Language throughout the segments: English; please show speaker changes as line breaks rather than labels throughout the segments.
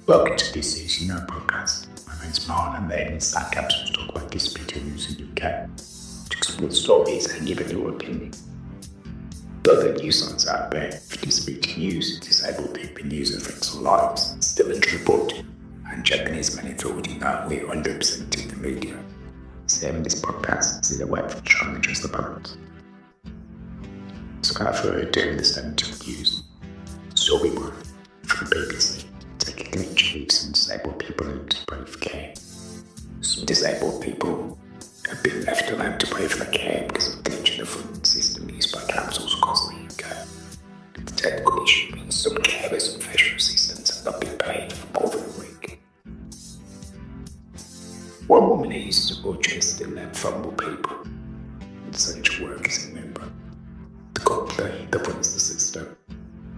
Welcome to this season of podcast. My name's Marlon and then inside capsules talk about disability news in the UK to explore stories and give a your opinion. Though there are news signs out there for disability news, disabled people news affects our lives, still underreported, and Japanese men thought we are underrepresented in the media. So in this podcast is a way to try and address the balance. So after doing the standard of news, story one from BBC. Taking glitch leaves and disabled people into brave care. Some disabled people have been left alone to pay for their care because of the glitch in the funding system used by councils across the UK. The technical issue means some carers and special assistants have not been paid for more than a week. One woman who used to Rochester left vulnerable people and essential workers in member. The company that runs the system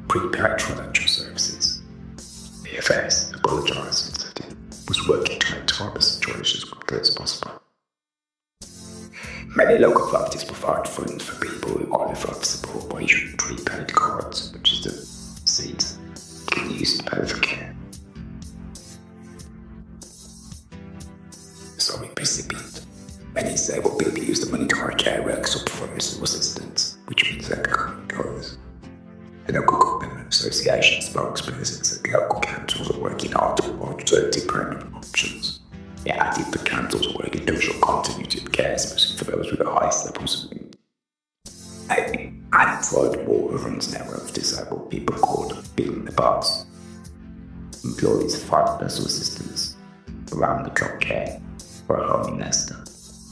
prepaid financial services. The FS apologised and said it was working to make time the situation as quickly as possible. Many local authorities provide funds for people who qualify for support by issuing prepaid cards, which is the seeds can use to pay for care. So in recipient, many disabled people use the money to hire care workers or professional assistants, which means they become employers. The local government association spokesperson said local councils are working hard to provide alternative payment options. It added the councils are working to ensure continuity of care, especially for those with the highest levels of need. An unemployed water runs a network of disabled people called Bill the Bars. Employees find personal assistance around the clock care for a home in Leicester.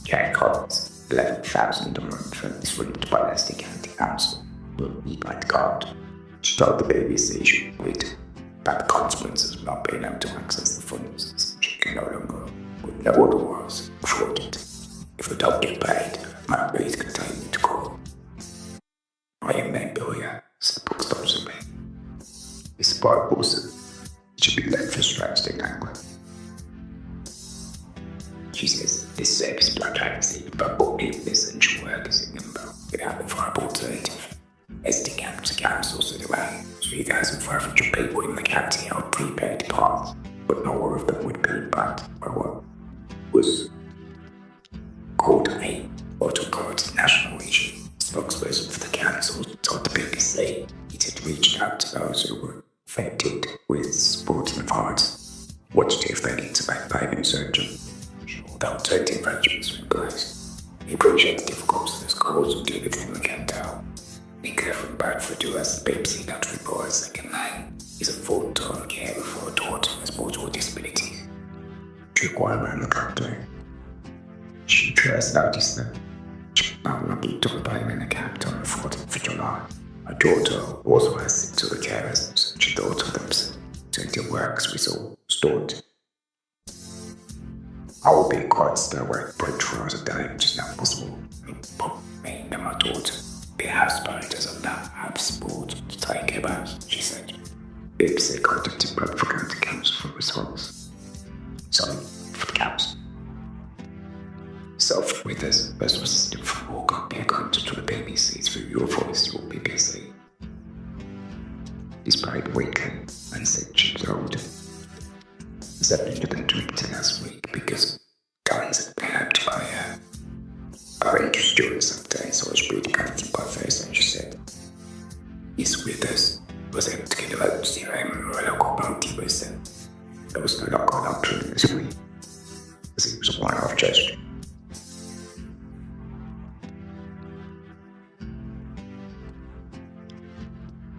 Care costs £11,000 a month and is run by Leicester County Council. Will be by the card. She told the BBC she would about the consequences of not being able to access the funds. She can no longer, would know otherwise, afford it. If they don't get paid, my please continue to call. I am that lawyer, said the bookstores of me. It's about Wilson. It should be left for strikes in England. She says this service is black agency, but all people essential workers in limbo without a viable alternative. Leicester Council said around 3,500 people in the county held prepaid cards, but not all of them would be impacted by what was called a auto cards national issue. Spokesperson for the council told the BBC it had reached out to those who were affected with supporting advice. What to do if they need to make payment surgery? The alternative arrangements were in place. He appreciates the difficulties this caused and do everything they can to help. Be careful about for do as the BBC not report second line is a full-time carer for a daughter who has multiple disabilities. To require her look after. She first noticed that she might not be done by him in the capital on the 14th of July. Her daughter also has six other carers, so she thought of them to until works restored. I will be quite stay away 24 hours a day, which is not possible. But me and my daughter be housebound doesn't have support to take care of, she said. BBC contacted Bradford County Council for response. For the council. With this, personal assistant from Walker be accounted to the BBC through your voice or BBC. He's paid weekly and 6 years old. Except for the Twitter last week because guns had been helped by our interest during some days, so I was really panicking by Thursday, and she said, he's with us. I was able to get a vote to see him or a local party with them. There was no local option this week, as it was a one-off gesture.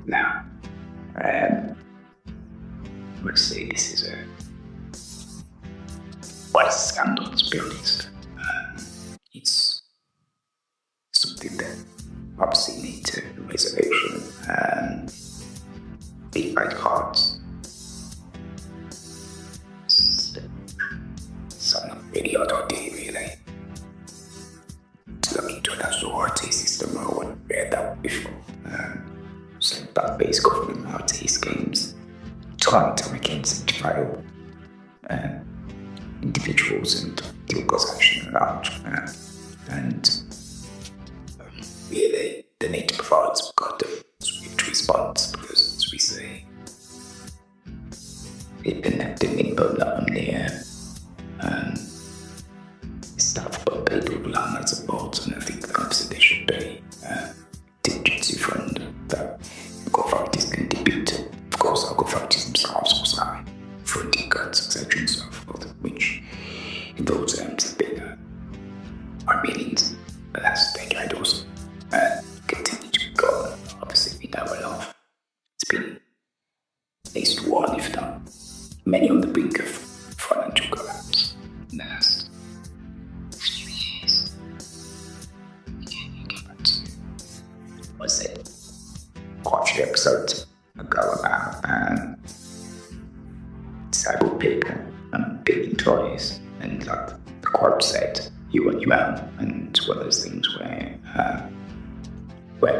Now, let's see, this is quite a scandal, to be honest. It's something that obviously needs a resolution. Prepaid cards. It's not really odd idea, really. To look into an authority system, I wouldn't read that before. So that base government RT schemes, time and time again, seem to fail individuals and the organisation at large. And really, they need to provide some kind of swift response because, as we see, didn't input on the stuff, but people learn lots of boards, and I think that there should be contingency fund that local authorities can debut. Of course, local authorities themselves also funding cuts, etc., and so forth, which in those terms have been millions the last decade or so, continue to go. Obviously, we know a lot. It's been at least one, if not many, on the brink of financial collapse in the last few years. Again, you go back to, was it quite a few episodes ago about disabled people and big employers, and like the quote said, you on your own, and one of those things where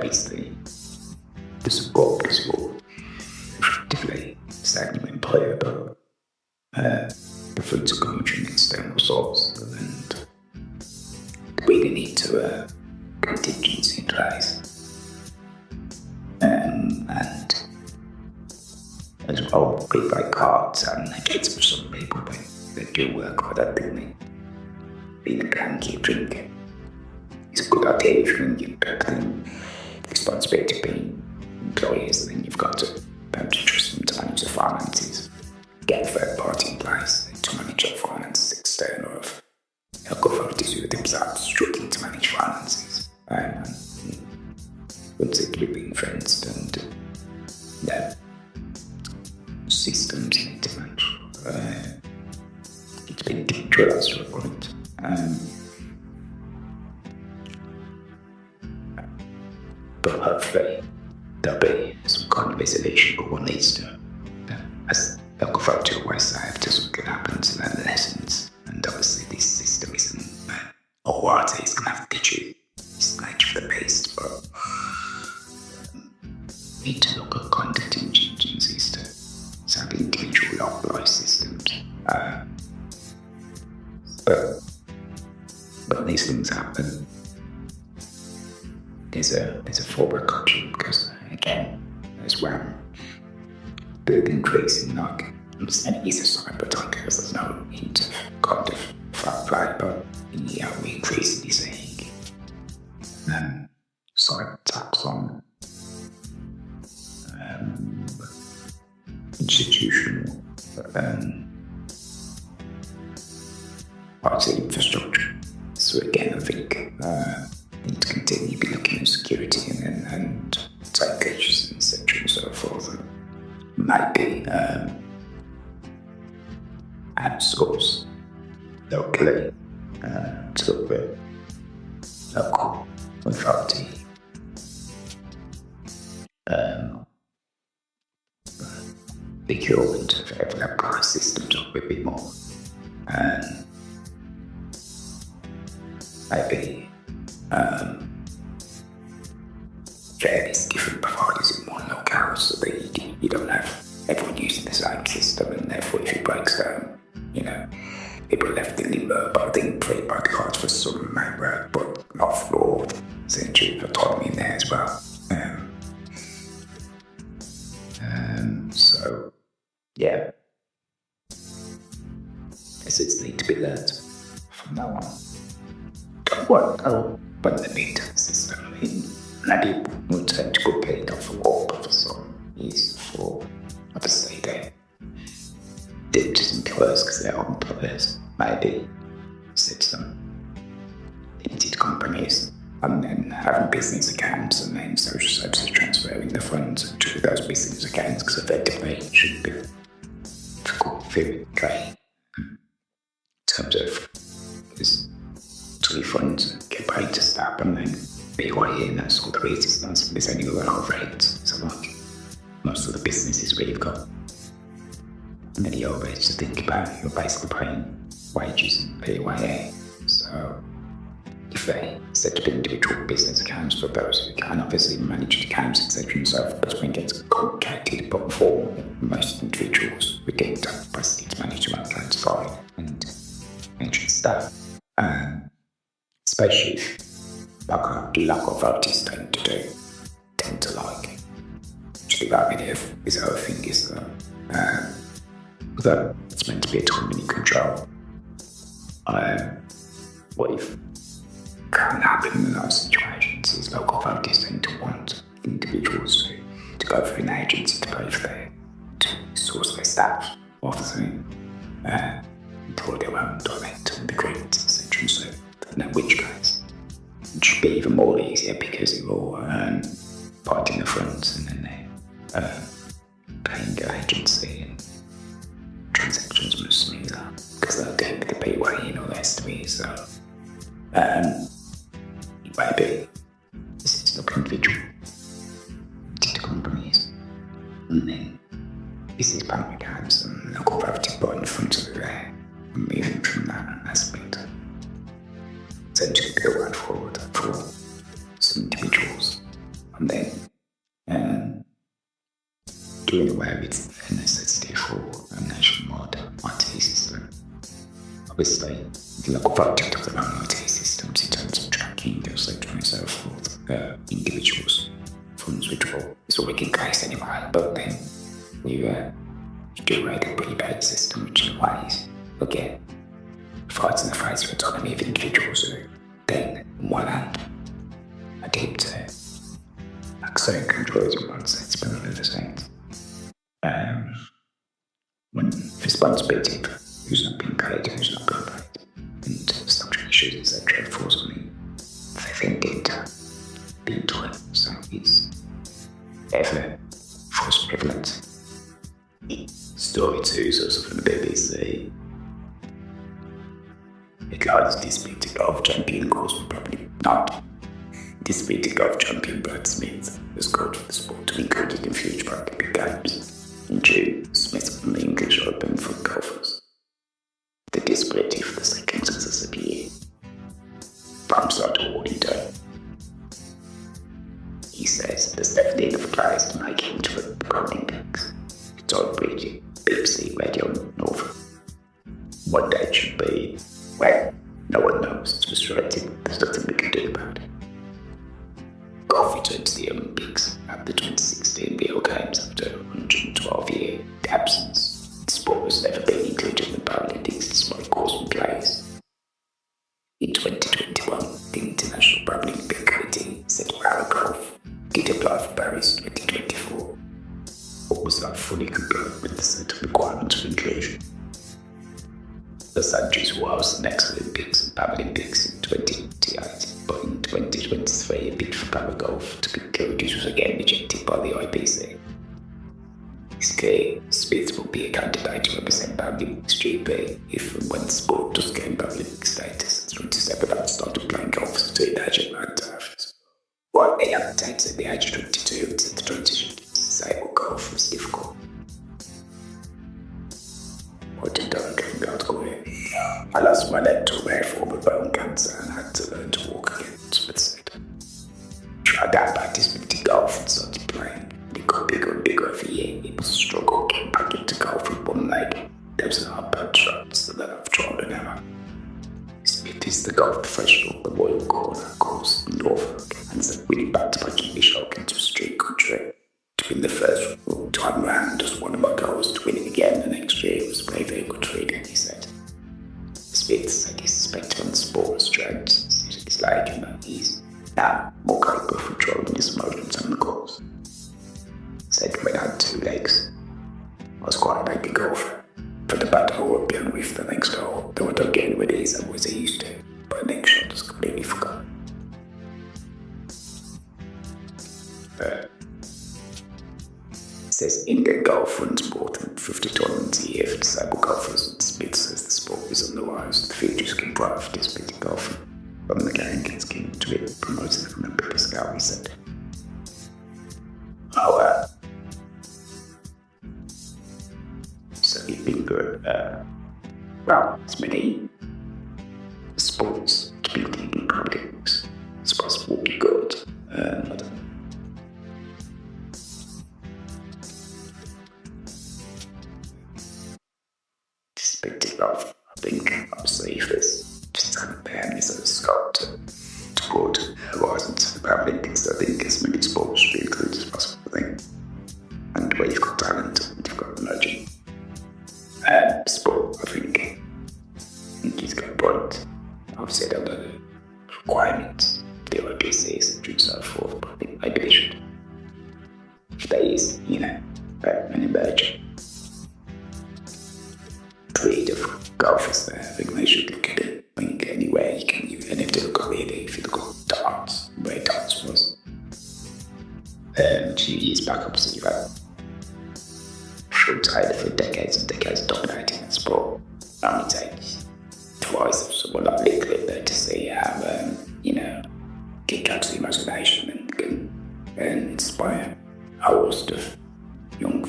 it's the support is for effectively saying your employer, but the funds are coming from external sources, and we really need to contingency in place. And as well, people like cards and kids for some people, but they do work for that, don't they? Being a cranky drinker is a good idea if you're going the responsibility of being employers, and then you've got to be able to trust them to manage the finances. Get a third party in place to manage your finances external of local authorities who themselves struggling to manage finances. Once it's being fenced, and systems need to manage. It's been dangerous to a point. But hopefully there'll be some kind of resolution, but one needs to, as local authority always say, if something good happens, learn lessons. And obviously this system isn't all right, it's going to have to teach you it's nature of the beast, but need to look at kind of contingencies to some individual life systems. But these things happen. There's a forward culture, because again, there's one big increase in understanding is a sign, but there's no hint of kind of fair play, but we increasingly seeing cyber attacks on institutional parts of infrastructure. So again, I think need to continue to be looking at security and take pictures, etc., and so forth. And maybe outsource locally to the local authority. Procurement of our systems up a bit more. Maybe various different providers in one locale, so that you don't have everyone using the same system, and therefore if it breaks down, people are left in limbo. But I think prepaid cards for some may work, but not for all. Essentially, autonomy in there as well. So, yeah, lessons need to be learned from now on. But the big system, maybe we'll tend to go paid off for all, but for some is for, obviously, they're just employers because they're employers, maybe set some limited companies and then having business accounts, and then social services transferring the funds to those business accounts, because effectively it should be very okay in terms of this. Funds get paid to staff, and then BYE, and that's all the resistance. There's only a lot of rates, so like most of the businesses where you've got many overheads to think about, you're basically paying wages and BYE. So if they set up individual business accounts for those who can obviously manage accounts, etc., and so forth, that's when it gets complicated. But for most individuals, we get the capacity to manage their own accounts fine and manage staff. Especially if local authorities tend to like to do that with this other thing is that although it's meant to be autonomy control. What if can happen in those situations is local voters tend to want individuals to go through an agency to pay for to source their staff of the thing until they won't donate to the grids, etc. So in which case it should be even more easier because they're all part in the front and then they're paying the agency and transactions much smoother because they'll do the PY and all that to me. So maybe this is not individual to compromise. And then this is public hands and local voting point in front of there and moving from that aspect. Essentially go right forward for some individuals and then doing away with the necessity for a nationwide IT system. Obviously, the local voting of their own IT systems in terms of tracking, etc. and so forth, individuals' funds withdrawal is a wicked case anyway, but then we do away the prepaid system, which in ways, again, fights in the face of autonomy of individuals who then, on one hand, adapt to certain controls in one sense, but not in the sense. When responsibility for who's not being paid and who's not being paid, and structural issues, etc., falls on me, they then data being taught. So it's ever false prevalent. Story 2 is also from the BBC. It largely disputed golf champion calls for probably not. Disputed golf champion Brad Smith has called for the sport to be included in future Olympic Games. In June, Smith won the English Open for golfers. The disability for the second successive year. Bumps out awarding day. He says there's definitely enough players to make it into the Olympics. He told BBC Radio Norfolk. One day it should be, well, no one knows. It's frustrating. There's nothing we can do about it. Golf returned to the Olympics at the 2016 Rio Games after 112-year absence. The sport has never been included in the Paralympics despite causing plays. In 2021, the International Paralympic Committee said para golf could apply for Paris 2024, but was not fully compliant with the set of requirements for inclusion. Los Angeles will host the next Olympics and Paralympics in 2028, but in 2023 a bid for para golf to be included was again rejected by the IPC. It's clear Smith will be a candidate to represent Paralympics GP if and when the sport does gain Paralympic status and 27 have started playing golf as teenage and turfs. While the athletes at the age of 22 said the transition to disabled golf was difficult. What did I get article here? I lost my leg to a rare form of bone cancer and had to learn to walk again, Smith said. Tried out participating golf and started playing. It got bigger and bigger every year. It was a struggle getting back into golf with one leg. There was an hard punch shots that I've tried and error. Smith is the golf professional at the Royal Corner course in Norfolk and is winning back-to-back English Open into a street country. To win the first time round was one of my goals. To win it again the next year was very, very good feeling, he said. Smith said his perspective on the sport has changed. It's like he's now more capable of controlling his emotions on the course. Said when I had 2 legs, I was quite a baby golfer. For the bad hole would be on with the next hole, though I don't get anywhere near as I was used to. But the next shot was completely forgotten. Says Indian golf runs more than 50 tournaments a year for disabled golfers, and Smith says the sport is on the rise. The futures can bright for disabled golfing. From the game gets keen to be promoted from a bigger scale, he said. So you've been good. Well, as many sports community in politics, sports will be good. I don't know. Perspective of, I think, obviously, if there's just a ban is a scope to broad horizons for the Paralympics, I think as many sports should be included as possible, I think. And where you've got talent, and you've got emerging. I sport, I think he's got a point. I've said under the requirements, the IPCs and so forth, but I think maybe they should. If there is, an emerging breed of golfers there, I think they should look at it. I think anywhere you can, and if you look at really, if you look at darts, where darts was, a few years back, obviously, you've had shortisighted for decades and decades dominating the sport. Only takes twice of someone like Liquid there to see how, get out to the imagination and inspire a host of young,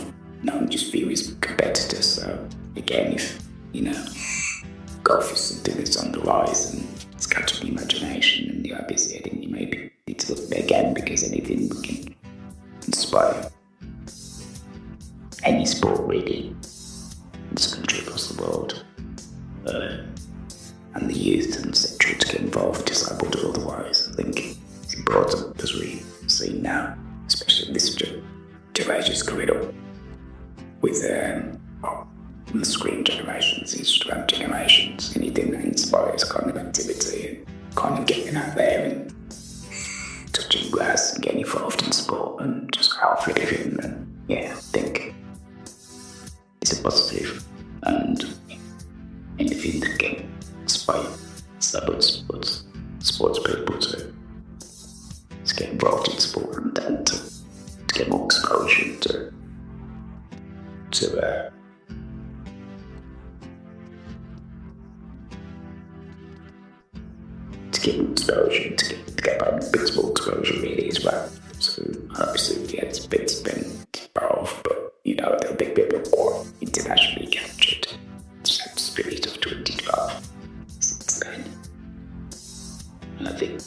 just viewers, competitors. So again, if, golf is something that's on the rise and it's catching the imagination and the IBC, I think you maybe need to look there again, because anything we can inspire any sport really in this country, across the world, and the youth and etc. to get involved, disabled or otherwise, I think it's important, as we see now, especially in this generation's coming up with the screen generations, Instagram generations, anything that inspires kind of activity and kind of getting out there and touching grass and getting involved in sport and just healthy living. And I think it's a positive, and anything that can inspire sports people to get involved in sport and then to get more exposure to get exposure, to get big sport exposure really as well. So obviously, it's been involved, but they're a big bit more internationally captured. It's the spirit of 2012 since then. And I think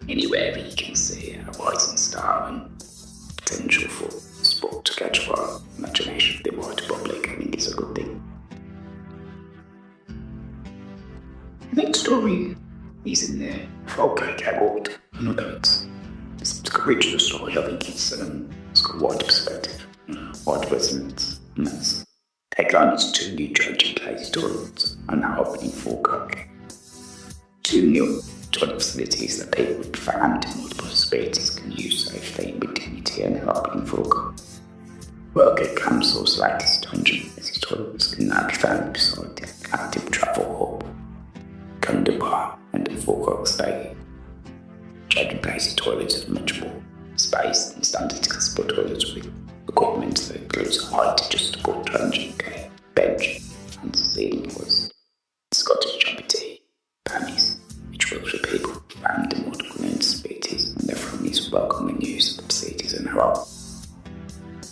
anywhere that you can see a rising star and potential for sport to catch fire, imagination of the wider public, I think it's a good thing. The next story is in the Folk Award. I know that it's a original story. I think it's got a wide perspective, wide resonance. And that's tagline is 2 new dredging place toilets are now opening for Cook. 2 new toilet facilities that people with found in multiple disabilities can use safely with dignity and helping folk. Worker Council's latest 200 toilets can now be found beside the active travel hub, Bar and the Falkirk Stadium. Dredging places toilets have much more space than standard accessible toilets with equipment that includes a height adjustable dredging bench and ceiling was Scottish Jumpity Pannies, which works for people found in multiple disabilities, and their families welcome the news of the facilities and their own.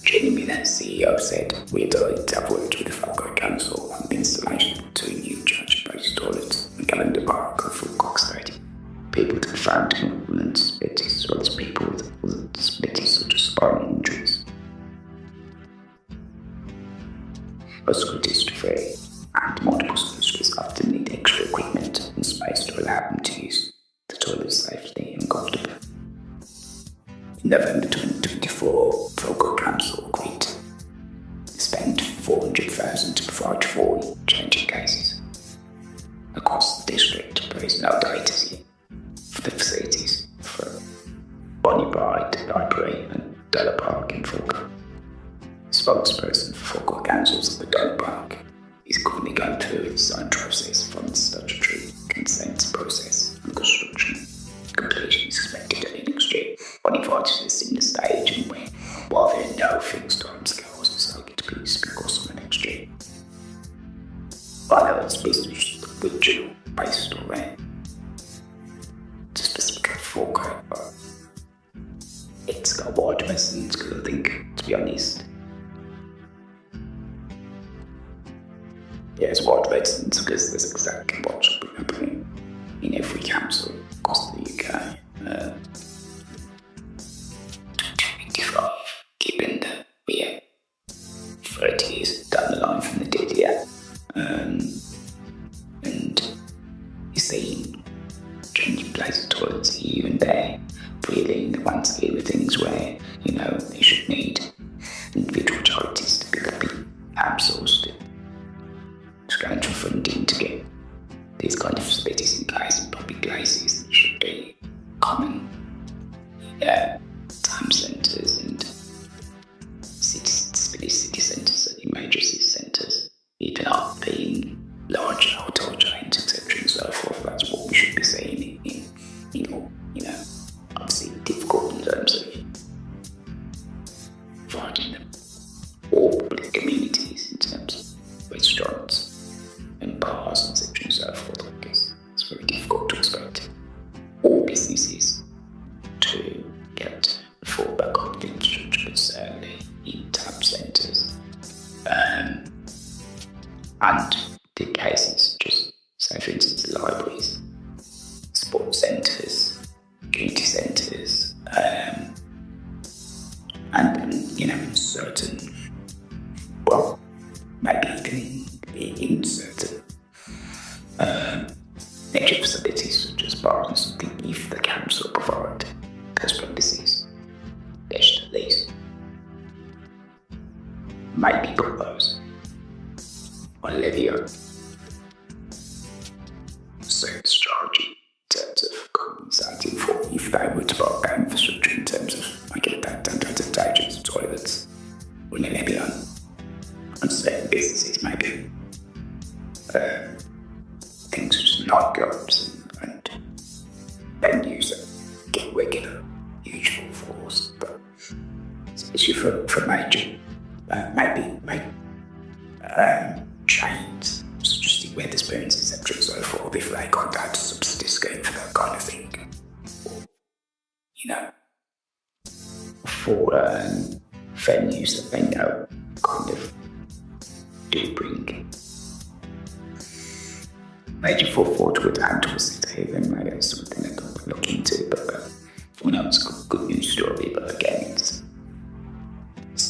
Joining me then, CEO said, "We are delighted to have worked with the Falkirk Council on the installation of 2 new dredging-based toilets in Calendar Park and Falkirk Stadium. People to be found in multiple disabilities, as well as people with other disabilities such as spinal injuries, muscular dystrophy, and multiple surgeries often need extra equipment and space to allow them to use the toilet safely and comfortably." In November 2024, Falkirk Council agreed to spend $400,000 to provide 40 changing cases across the district. There is no data yet for the facilities for Bonnie Bride Library and Della Park in Falkirk. Spokesperson for Falkirk Council's the Della Park is currently going through its design process from the statutory consent process and construction. Completion is expected at the next year. Bonnie Bride is in the stage and while there are no fixed timescales, it's likely to be because of the next year. While it's business original based on rent, it's specific for Falkirk, but it's got a wide resonance because I think, to be honest, it's wide resonance because there's exactly what should be happening in every council across the UK. 2025, given that we are 30 years down the line from the DDR, and you see changing places, toilets here and there, really in the one scheme of things where, they should need individual charities to be outsourced substantial funding to get these kind of facilities in place in public places that should be common town centres and city centres and major city centres, even up being large hotel chains, etc. and so forth. That's what we should be seeing obviously difficult in terms of finding them all public communities in terms of restaurants and bars, etc. and so forth. I guess it's very difficult to expect all businesses to get fall back on the infrastructure, but certainly in town centres. And the cases, just say for instance, libraries, sports centres, community centres, and in certain, maybe even in certain nature facilities such as bars and something, if the council provide those premises, they should at least maybe put those on levy on service charge in terms of compensating for if they were to buy that infrastructure in terms of making that advantageous toilets or a levy on certain businesses, maybe things such as nightclubs and venues that get regular huge footfalls, but especially for major chains such as the Wetherspoons, etc. and so forth, if they got that subsidy scheme for that kind of thing, or, for venues that they know kind of do bring major footfall to a town to a city, then maybe it's something that they can look into. But it's a good news story, but again, it's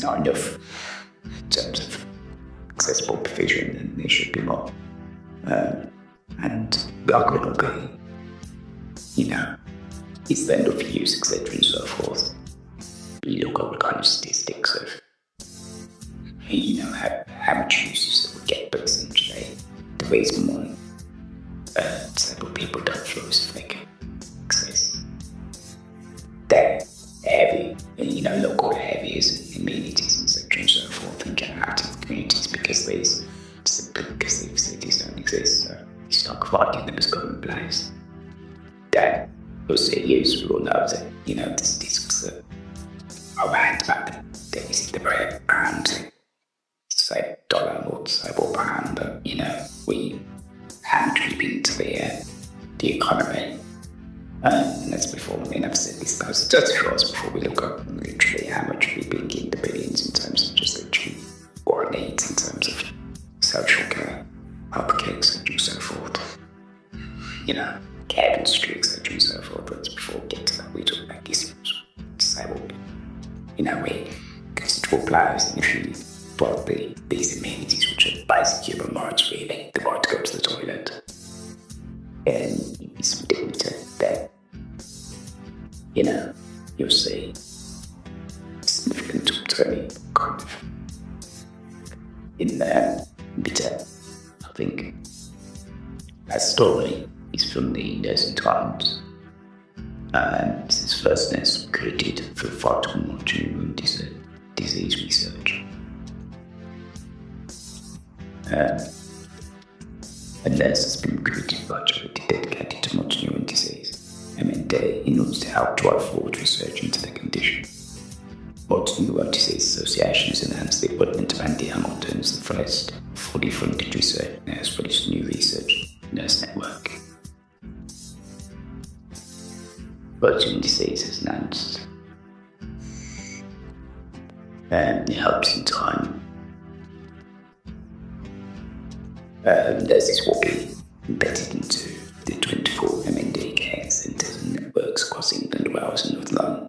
not enough in terms of accessible provision, and there should be more. And the argument will be, is the end of use, etc. and so forth. You look at the kind of statistics of, how much usage that we get, but essentially the reason why disabled people don't feel as they can access their heavy, local areas and amenities, etc. and so forth, and get active communities because the facilities don't exist. So you start providing them as commonplace. Then you'll see use. We all know that, the statistics that around about the visit the pound, say dollar or disabled pound, but we contribute to the economy. And that's before, I've said this, that's for us before we look at literally how much we bring in the billions in terms of just literally what our needs in terms of social care, healthcare, etc. and so forth. Care industry, etc. and so forth. That's before we get to that. We talk about disabled. We considerable players in these amenities, which are basic human rights, really. The right to go to the toilet. And some dignity there. You'll see significant upturning kind of in there. But I think that story is from the Nursing Times. This is first nurse created for vital monitoring disease research. A nurse has been recruited by charity dedicated to motor neuron disease, MND, in order to help drive forward research into the condition. Motor Neuron Disease Association has announced the appointment of Andy Hamilton as the first fully funded research nurse for this new research nurse network. Motor Neuron Disease has announced it helps in time. Nurses will be embedded into the 24 MND care centres and networks across England, Wales and Northern.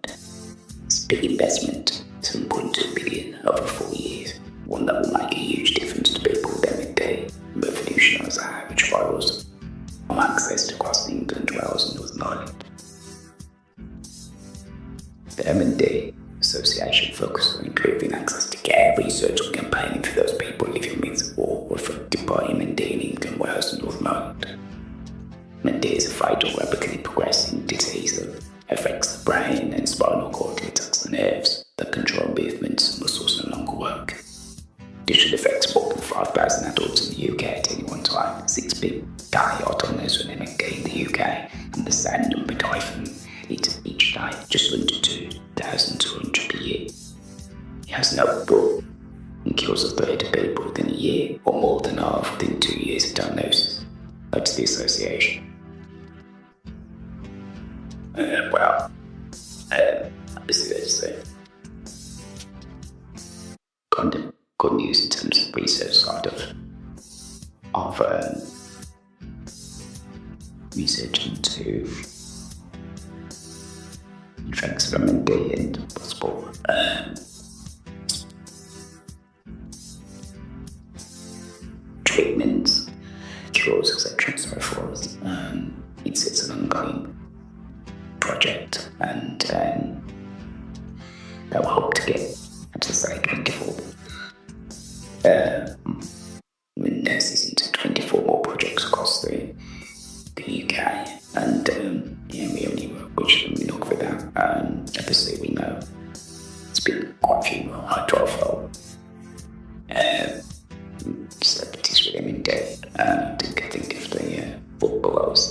It's a big investment, 7.2 billion over 4 years, one that will make a huge difference to people with MND and revolutionise the average virus of access across England, Wales and Northern Ireland. The MND Association focuses on improving access to care, research and campaigning for those people living with or for affected by MND in Wales and Northumberland. MND is a fatal, rapidly progressing disease that affects the brain and spinal cord, it attacks the nerves that control movements and muscles no longer work. This should affect more than 5,000 adults in the UK at any one time. 6 people die or diagnosed with MND in the UK, and the same number die from it each day, just under 2,200 per year. It has no cure and kills a third of people within a year, or more than half within 2 years of diagnosis. That's the association. Kind of good news in terms of research side of research into effects of MND and possible treatments, cures, etc. and so forth. It's an ongoing project, and they'll hope to get, as I say, 24 nurses into 24 more projects across the UK, and we only work with them enough for that. Obviously, we know it's been quite a few high-profile celebrities with MND. I think of the footballers,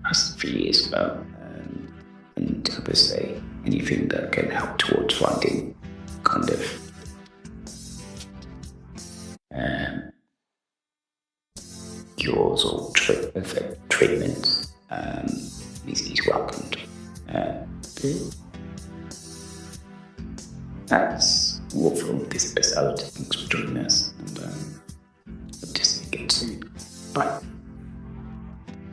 a few years ago, and obviously anything that can help towards finding kind of cures or treatments is welcomed. That's all from this episode. Thanks for joining us, and hope to see you again soon. Bye.